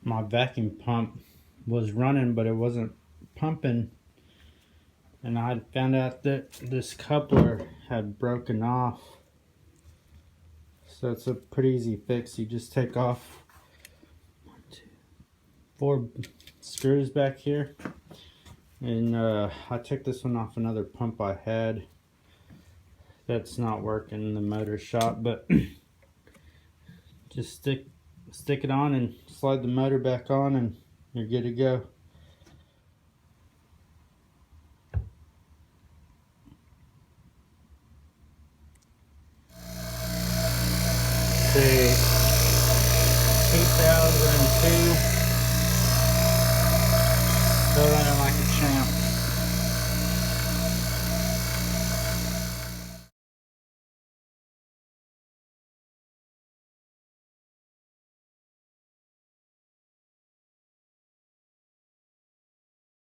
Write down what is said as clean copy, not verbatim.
my vacuum pump was running, but it wasn't pumping, and I found out that this coupler had broken off. So it's a pretty easy fix. You just take off 4 screws back here, and I took this one off another pump I had that's not working in the motor shop, but just stick it on and slide the motor back on and you're good to go.